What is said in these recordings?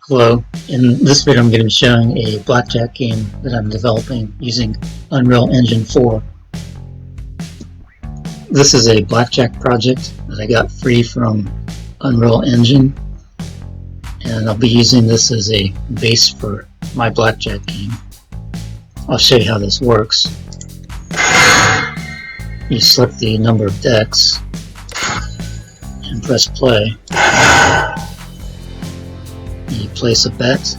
Hello, in this video I'm going to be showing a blackjack game that I'm developing using Unreal Engine 4. This is a blackjack project that I got free from Unreal Engine, and I'll be using this as a base for my blackjack game. I'll show you how this works. You select the number of decks and press play. You place a bet.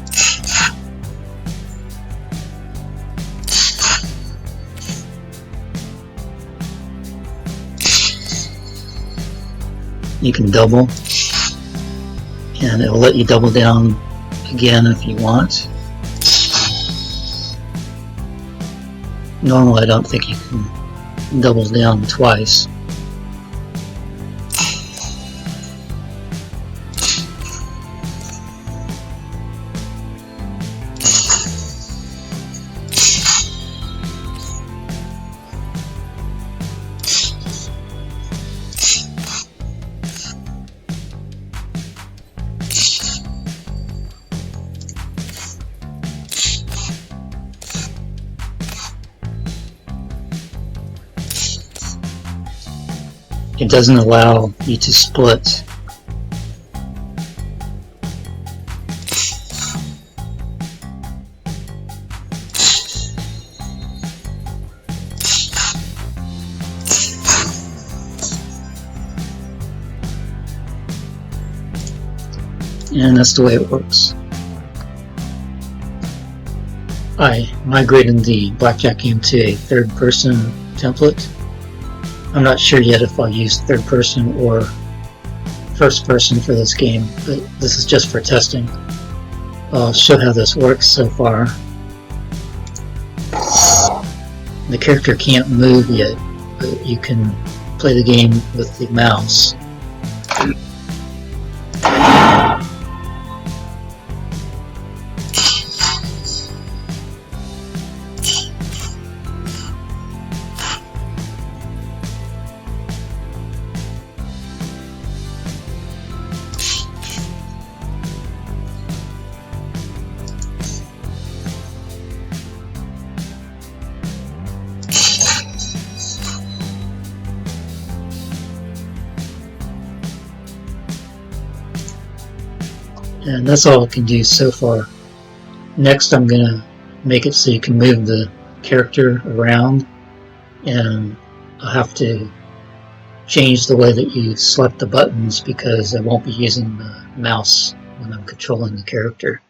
You can double, and it will let you double down again if you want. Normally I don't think you can double down twice. It doesn't allow you to split. And that's the way it works. I migrated the blackjack game to a third-person template. I'm not sure yet if I'll use third person or first person for this game, but this is just for testing. I'll show how this works so far. The character can't move yet, but you can play the game with the mouse. And that's all it can do so far. Next I'm going to make it so you can move the character around, and I'll have to change the way that you select the buttons because I won't be using the mouse when I'm controlling the character.